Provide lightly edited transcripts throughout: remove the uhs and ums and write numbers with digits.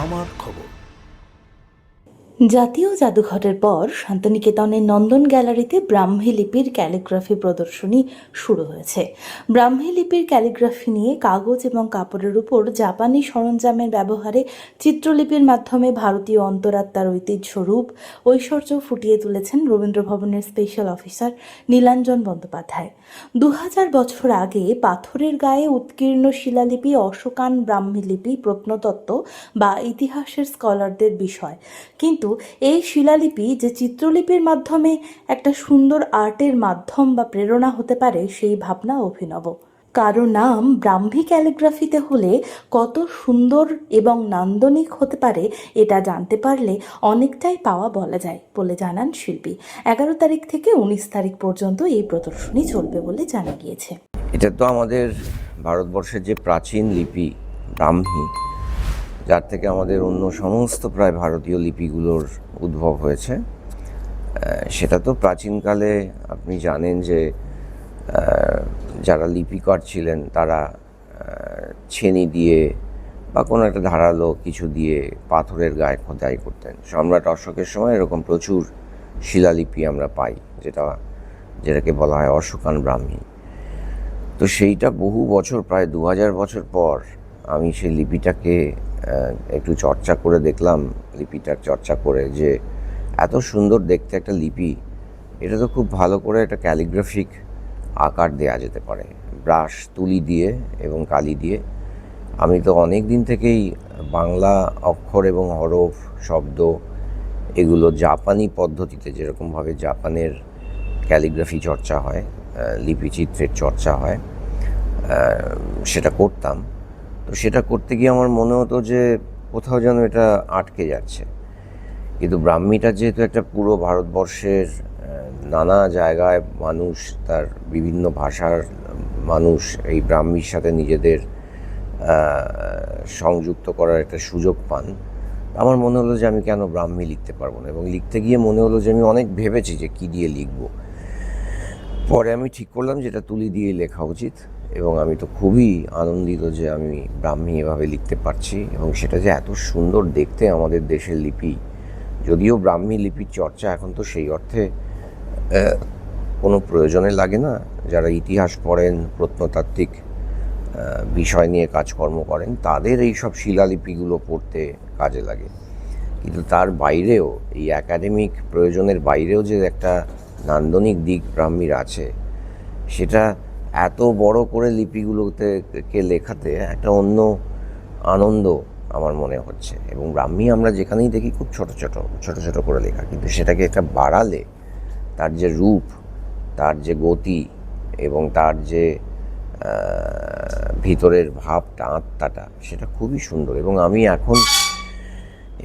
আমার খবর। জাতীয় জাদুঘরের পর শান্তিনিকেতনের নন্দন গ্যালারিতে ব্রাহ্মী লিপির ক্যালিগ্রাফি প্রদর্শনী শুরু হয়েছে। ব্রাহ্মী লিপির ক্যালিগ্রাফি নিয়ে কাগজ এবং কাপড়ের উপর জাপানি সরঞ্জামের ব্যবহারে চিত্রলিপির মাধ্যমে ভারতীয় অন্তরাত্মার ঐতিহ্য রূপ ঐশ্বর্য ফুটিয়ে তুলেছেন রবীন্দ্র ভবনের স্পেশাল অফিসার নীলাঞ্জন বন্দ্যোপাধ্যায়। 2000 বছর আগে পাথরের গায়ে উৎকীর্ণ শিলালিপি অশোকান ব্রাহ্মী লিপি প্রত্নতত্ত্ব বা ইতিহাসের স্কলারদের বিষয়, কিন্তু এই শিলালিপি যে চিত্রলিপির মাধ্যমে একটা সুন্দর আর্টের মাধ্যম বা প্রেরণা হতে পারে, সেই ভাবনা অভিনব। কারো নাম ব্রাহ্মী ক্যালিগ্রাফিতে হলে কত সুন্দর এবং নান্দনিক হতে পারে এটা জানতে পারলে অনেকটাই পাওয়া বলা যায় বলে জানান শিল্পী। 11 তারিখ থেকে 19 তারিখ পর্যন্ত এই প্রদর্শনী চলবে বলে জানা গিয়েছে। এটা তো আমাদের ভারতবর্ষের যে প্রাচীন লিপি ব্রাহ্মী, যার থেকে আমাদের অন্য সমস্ত প্রায় ভারতীয় লিপিগুলোর উদ্ভব হয়েছে, সেটা তো প্রাচীনকালে আপনি জানেন যে যারা লিপিকার ছিলেন তারা ছেনি দিয়ে বা কোনো একটা ধারালো কিছু দিয়ে পাথরের গায়ে খোদাই করতেন। সম্রাট অশোকের সময় এরকম প্রচুর শিলালিপি আমরা পাই, যেটাকে বলা হয় অশোকান ব্রাহ্মী। তো সেইটা বহু বছর, প্রায় 2000 বছর পর আমি সেই লিপিটাকে একটু চর্চা করে দেখলাম, লিপিটার চর্চা করে যে এত সুন্দর দেখতে একটা লিপি, এটা তো খুব ভালো করে একটা ক্যালিগ্রাফিক আকার দেয়া যেতে পারে ব্রাশ, তুলি দিয়ে এবং কালি দিয়ে। আমি তো অনেক দিন থেকেই বাংলা অক্ষর এবং হরফ, শব্দ এগুলো জাপানি পদ্ধতিতে, যেরকমভাবে জাপানের ক্যালিগ্রাফি চর্চা হয়, লিপিচিত্রের চর্চা হয়, সেটা করতাম। তো সেটা করতে গিয়ে আমার মনে হতো যে কোথাও যেন এটা আটকে যাচ্ছে। কিন্তু ব্রাহ্মীটা যেহেতু একটা পুরো ভারতবর্ষের নানা জায়গায় মানুষ, তার বিভিন্ন ভাষার মানুষ এই ব্রাহ্মীর সাথে নিজেদের সংযুক্ত করার একটা সুযোগ পান, আমার মনে হলো যে আমি কেন ব্রাহ্মী লিখতে পারবো না। এবং লিখতে গিয়ে মনে হলো যে আমি অনেক ভেবেছি যে কী দিয়ে লিখবো। পরে আমি ঠিক করলাম যে এটা তুলি দিয়ে লেখা উচিত, এবং আমি তো খুবই আনন্দিত যে আমি ব্রাহ্মী এভাবে লিখতে পারছি, এবং সেটা যে এত সুন্দর দেখতে আমাদের দেশের লিপি। যদিও ব্রাহ্মী লিপির চর্চা এখন তো সেই অর্থে কোনো প্রয়োজনে লাগে না, যারা ইতিহাস পড়েন, প্রত্নতাত্ত্বিক বিষয় নিয়ে কাজকর্ম করেন, তাদের এই সব শিলালিপিগুলো পড়তে কাজে লাগে। কিন্তু তার বাইরেও, এই একাডেমিক প্রয়োজনের বাইরেও যে একটা নান্দনিক দিক ব্রাহ্মীর আছে, সেটা এত বড় করে লিপিগুলোতে লেখাতে একটা অন্য আনন্দ আমার মনে হচ্ছে। এবং ব্রাহ্মী আমরা যেখানেই দেখি খুব ছোট ছোট করে লেখা, কিন্তু সেটাকে একটা বাড়ালে তার যে রূপ, তার যে গতি এবং তার যে ভিতরের ভাবটা, আত্মাটা, সেটা খুবই সুন্দর। এবং আমি এখন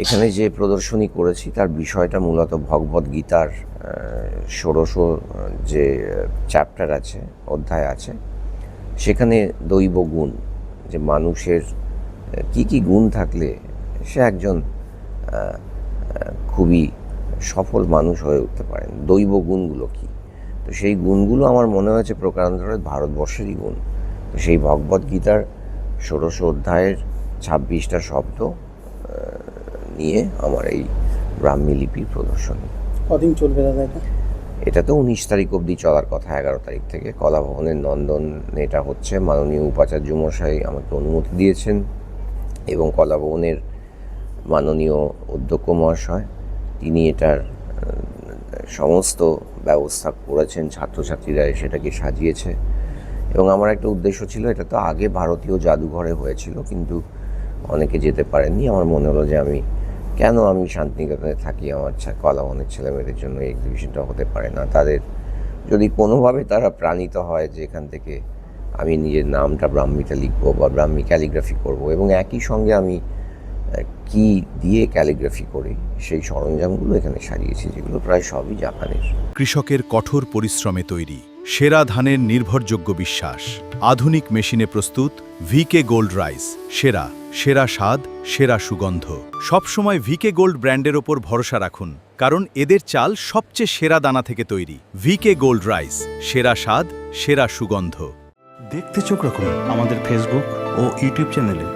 এখানে যে প্রদর্শনী করেছি তার বিষয়টা মূলত ভগবদ্গীতার 16 যে চ্যাপ্টার আছে, অধ্যায় আছে, সেখানে দৈব গুণ, যে মানুষের কি কি গুণ থাকলে সে একজন খুবই সফল মানুষ হয়ে উঠতে পারেন, দৈব গুণগুলো কী। তো সেই গুণগুলো আমার মনে হয়েছে প্রকারান্তরে ভারতবর্ষেরই গুণ। তো সেই ভগবদ্গীতার 16 অধ্যায়ের 26টা শব্দ নিয়ে আমার এই ব্রাহ্মী লিপির প্রদর্শনী। কদিন চলবে দাদা এটা? এটা তো 19 তারিখ অবধি চলার কথা, 11 তারিখ থেকে কলাভবনের নন্দন এটা হচ্ছে। মাননীয় উপাচার্য মশাই আমাকে অনুমতি দিয়েছেন, এবং কলাভবনের মাননীয় অধ্যক্ষ মহাশয় তিনি এটার সমস্ত ব্যবস্থা করেছেন, ছাত্রছাত্রীরা সেটাকে সাজিয়েছে। এবং আমার একটা উদ্দেশ্য ছিল, এটা তো আগে ভারতীয় জাদুঘরে হয়েছিল, কিন্তু অনেকে যেতে পারেননি। আমার মনে হলো যে আমি শান্তিনিকেতনে থাকি, আমার কলাভবনের ছেলেমেয়েদের জন্য এই এক্সিবিশনটা হতে পারে না। তাদের যদি কোনোভাবে তারা প্রাণিত হয় যে এখান থেকে আমি নিজের নামটা ব্রাহ্মীতে লিখবো বা ব্রাহ্মী ক্যালিগ্রাফি করব, এবং একই সঙ্গে আমি কি দিয়ে ক্যালিগ্রাফি করি সেই সরঞ্জামগুলো এখানে সাজিয়েছি, যেগুলো প্রায় সবই জাপানের। কৃষকের কঠোর পরিশ্রমে তৈরি সেরা ধানের নির্ভরযোগ্য বিশ্বাস, আধুনিক মেশিনে প্রস্তুত ভিকে গোল্ড রাইস। সেরা সেরা স্বাদ, সেরা সুগন্ধ। সবসময় ভিকে গোল্ড ব্র্যান্ডের ওপর ভরসা রাখুন, কারণ এদের চাল সবচেয়ে সেরা দানা থেকে তৈরি। ভিকে গোল্ড রাইস, সেরা স্বাদ, সেরা সুগন্ধ। দেখতে চোখ রাখুন আমাদের ফেসবুক ও ইউটিউব চ্যানেলে।